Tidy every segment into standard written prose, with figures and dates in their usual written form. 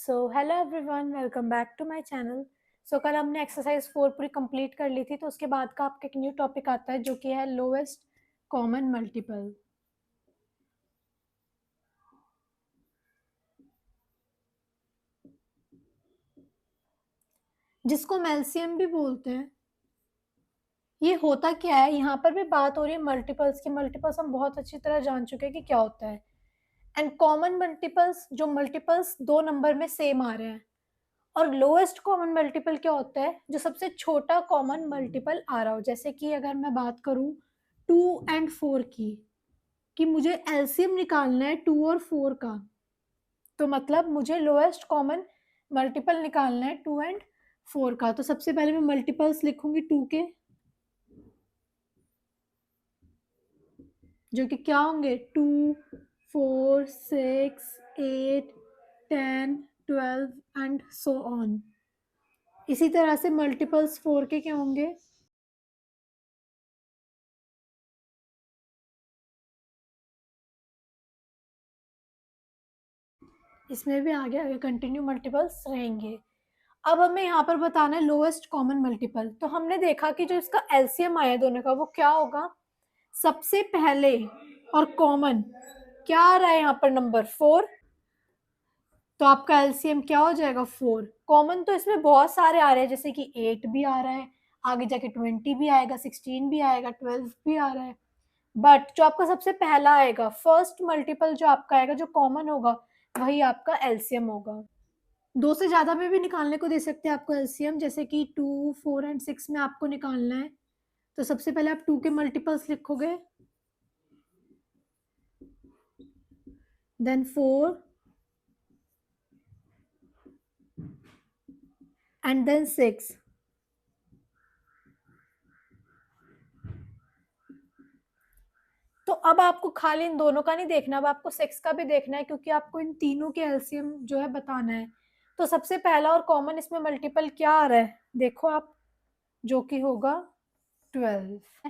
So hello everyone, welcome back to my channel. So कल हमने exercise 4 पूरी complete कर ली थी, तो उसके बाद का आपका एक न्यू टॉपिक आता है जो कि है लोएस्ट कॉमन मल्टीपल, जिसको हम एलसीएम भी बोलते हैं। ये होता क्या है, यहाँ पर भी बात हो रही है मल्टीपल्स की। मल्टीपल्स हम बहुत अच्छी तरह जान चुके हैं कि क्या होता है। एंड कॉमन मल्टीपल्स, जो मल्टीपल्स दो नंबर में सेम आ रहे हैं। और लोएस्ट कॉमन मल्टीपल क्या होता है, जो सबसे छोटा कॉमन मल्टीपल आ रहा हो। जैसे कि अगर मैं बात करूं 2 और 4 की, कि मुझे एलसीएम निकालना है 2 और 4 का, तो मतलब मुझे लोएस्ट कॉमन मल्टीपल निकालना है 2 और 4 का। तो सबसे पहले मैं मल्टीपल्स लिखूंगी 2 के, जो कि क्या होंगे 2, 4, 6, 8, 10, 12 एंड सो ऑन। इसी तरह से मल्टीपल्स 4 के क्या होंगे, इसमें भी आगे आगे कंटिन्यू मल्टीपल्स रहेंगे। अब हमें यहाँ पर बताना है लोएस्ट कॉमन मल्टीपल। तो हमने देखा कि जो इसका एलसीएम आया दोनों का, वो क्या होगा, सबसे पहले और कॉमन क्या आ रहा है यहाँ पर, नंबर 4। तो आपका एलसीएम क्या हो जाएगा 4। कॉमन तो इसमें बहुत सारे आ रहे हैं, जैसे कि 8 भी आ रहा है, आगे जाके 20 भी आएगा, 16 भी आएगा, 12 भी आ रहा है। बट जो आपका सबसे पहला आएगा, फर्स्ट मल्टीपल जो आपका आएगा, जो कॉमन होगा, वही आपका एलसीएम होगा। दो से ज्यादा में भी निकालने को दे सकते हैं आपको एलसीएम, जैसे कि 2, 4 एंड 6 में आपको निकालना है। तो सबसे पहले आप 2 के मल्टीपल्स लिखोगे, देन 4 एंड देन 6। तो अब आपको खाली इन दोनों का नहीं देखना, अब आपको 6 का भी देखना है, क्योंकि आपको इन तीनों के एलसीएम जो है बताना है। तो सबसे पहला और कॉमन इसमें मल्टीपल क्या आ रहा है, देखो आप, जो कि होगा 12।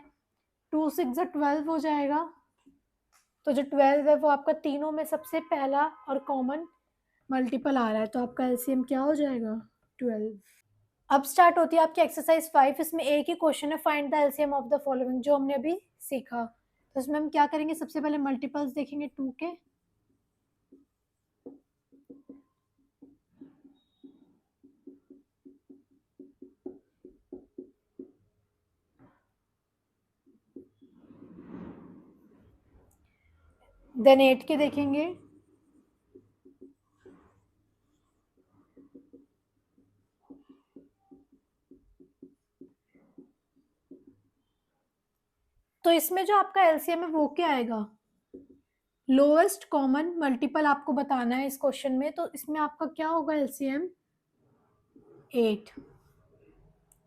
2 6 12 हो जाएगा। तो जो 12 है वो आपका तीनों में सबसे पहला और कॉमन मल्टीपल आ रहा है। तो आपका एलसीएम क्या हो जाएगा 12। अब स्टार्ट होती है आपकी एक्सरसाइज 5। इसमें एक ही क्वेश्चन है, find the LCM of the following, जो हमने अभी सीखा। तो इसमें हम क्या करेंगे, सबसे पहले मल्टीपल्स देखेंगे 2 के। देन 8 के देखेंगे। तो इसमें जो आपका एलसीएम है वो क्या आएगा, लोएस्ट कॉमन मल्टीपल आपको बताना है इस क्वेश्चन में। तो इसमें आपका क्या होगा एलसीएम 8,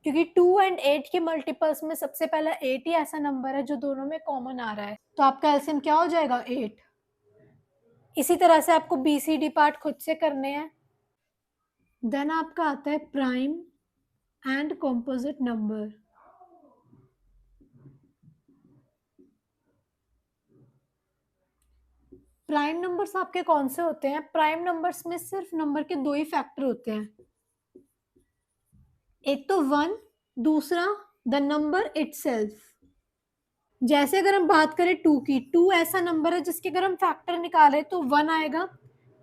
क्योंकि 2 एंड 8 के मल्टीपल्स में सबसे पहला 8 ही ऐसा नंबर है जो दोनों में कॉमन आ रहा है। तो आपका एलसीएम क्या हो जाएगा 8। इसी तरह से आपको बीसीडी पार्ट खुद से करने हैं। देन आपका आता है prime and composite number. Prime numbers आपके कौन से होते हैं, प्राइम नंबर्स में सिर्फ नंबर के दो ही फैक्टर होते हैं, एक तो 1, दूसरा द नंबर इटसेल्फ। जैसे अगर हम बात करें 2 की, 2 ऐसा नंबर है जिसके अगर हम फैक्टर निकालें तो 1 आएगा,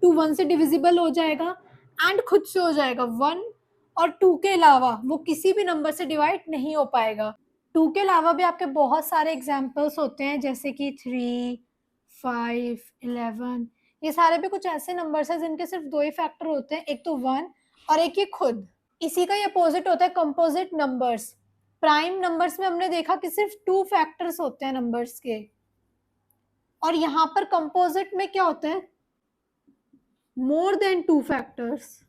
2 1 से डिविजिबल हो जाएगा एंड खुद से हो जाएगा 1। और 2 के अलावा वो किसी भी नंबर से डिवाइड नहीं हो पाएगा। 2 के अलावा भी आपके बहुत सारे एग्जाम्पल्स होते हैं, जैसे कि 3, 5, 11। ये सारे भी कुछ ऐसे नंबर्स हैं जिनके सिर्फ दो ही फैक्टर होते हैं, एक तो 1 और एक ये खुद। इसी का ही अपोजिट होता है कंपोजिट नंबर्स। प्राइम नंबर्स में हमने देखा कि सिर्फ 2 फैक्टर्स होते हैं नंबर्स के, और यहां पर कंपोजिट में क्या होता है, मोर देन 2 फैक्टर्स।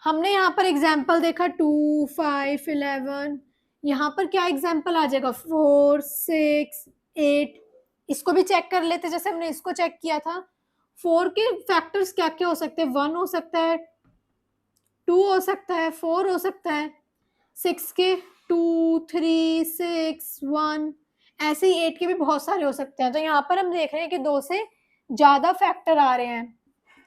हमने यहाँ पर एग्जाम्पल देखा 2, 5, 11। यहाँ पर क्या एग्जाम्पल आ जाएगा 4, 6, 8। इसको भी चेक कर लेते जैसे हमने इसको चेक किया था। 4 के फैक्टर्स क्या क्या हो सकते हैं, 1 हो सकता है, 2 हो सकता है, 4 हो सकता है, 6 के 2, 3, 6, 1। ऐसे ही 8 के भी बहुत सारे हो सकते हैं। तो यहाँ पर हम देख रहे हैं कि 2 से ज़्यादा फैक्टर आ रहे हैं,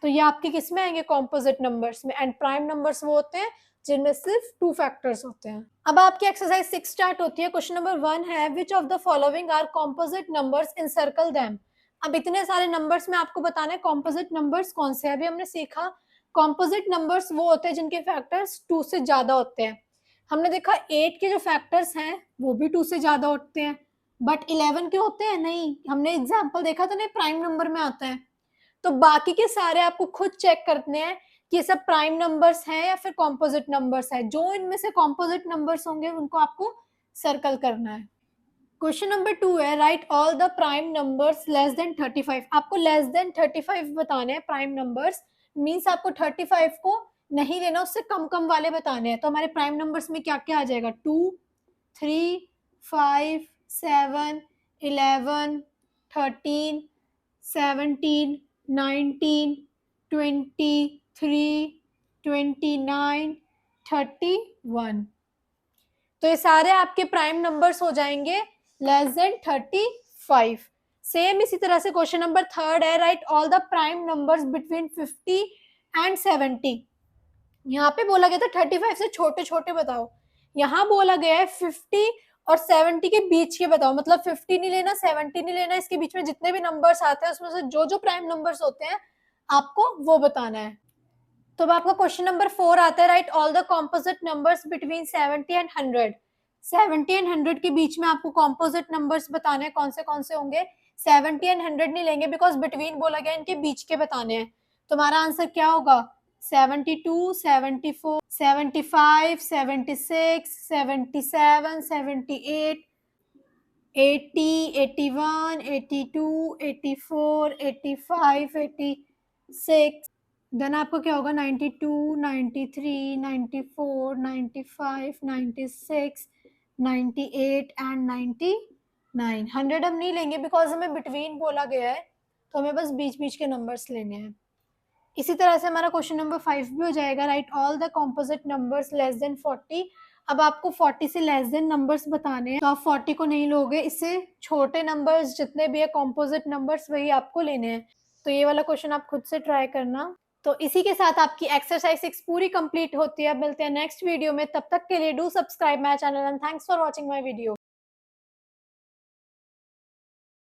तो ये आपके किस में आएंगे, कॉम्पोजिट नंबर्स में। एंड प्राइम नंबर्स वो होते हैं जिनमें सिर्फ 2 फैक्टर्स होते हैं। अब आपकी एक्सरसाइज 6 स्टार्ट होती है। क्वेश्चन नंबर 1 है, which of the following are composite numbers, encircle them. अब इतने सारे नंबर्स में आपको बताना है कॉम्पोजिट नंबर्स कौन से हैं। अभी हमने सीखा कॉम्पोजिट नंबर्स वो होते हैं जिनके फैक्टर्स 2 से ज्यादा होते हैं। हमने देखा 8 के जो फैक्टर्स हैं वो भी 2 से ज्यादा होते हैं, बट 11 के होते हैं नहीं। हमने एग्जाम्पल देखा था ना, प्राइम नंबर में आता है। तो बाकी के सारे आपको खुद चेक करने हैं कि ये सब प्राइम नंबर्स हैं या फिर कॉम्पोजिट नंबर्स हैं। जो इनमें से कॉम्पोजिट नंबर्स होंगे उनको आपको सर्कल करना है। क्वेश्चन नंबर 2 है, right all the prime numbers less than 35। आपको लेस देन 35 बताने हैं प्राइम नंबर्स, मींस आपको 35 को नहीं लेना, उससे कम कम वाले बताने हैं। तो हमारे प्राइम नंबर्स में क्या क्या आ जाएगा, 2, 3, 5, 7, 11, 13, 17, 19, 23, 29, 31। तो ये सारे आपके प्राइम नंबर्स हो जाएंगे लेस देन 35। सेम इसी तरह से क्वेश्चन नंबर 3 है, right all the prime numbers between 50 and 70। यहाँ पे बोला गया था 35 से छोटे छोटे बताओ, यहाँ बोला गया है 50 और 70 के बीच के बताओ। मतलब 50 नहीं लेना, 70 नहीं लेना, इसके बीच में जितने भी नंबर्स आते हैं उसमें से जो जो प्राइम नंबर्स होते हैं आपको वो बताना है। तो अब आपका क्वेश्चन नंबर 4 आता है, right all the composite numbers between 70 and 100। 70 and 100 के बीच में आपको कॉम्पोजिट नंबर्स बताने हैं, कौन से होंगे। 70 एंड 100 नहीं लेंगे बिकॉज बिटवीन बोला गया, इनके बीच के बताने हैं। तुम्हारा आंसर क्या होगा, 72, 74, 75, 76, 77, 78, 80, 81, 82, 84, 85, 86। देन आपको क्या होगा, 92, 93, 94, 95, 96, 98 एंड 99। 100 हम नहीं लेंगे बिकॉज हमें बिटवीन बोला गया है, तो हमें बस बीच बीच के नंबर्स लेने हैं। इसी तरह से हमारा क्वेश्चन नंबर 5 भी हो जाएगा, right all the composite numbers less than 40। अब आपको 40 से लेस देन नंबर्स बताने हैं, तो आप 40 को नहीं लोगे, इससे छोटे नंबर्स जितने भी है कॉम्पोजिट नंबर्स वही आपको लेने हैं। तो ये वाला क्वेश्चन आप खुद से ट्राई करना। तो इसी के साथ आपकी एक्सरसाइज 6 पूरी कंप्लीट होती है। अब मिलते हैं नेक्स्ट वीडियो में, तब तक के लिए do subscribe my channel and thanks for watching my video.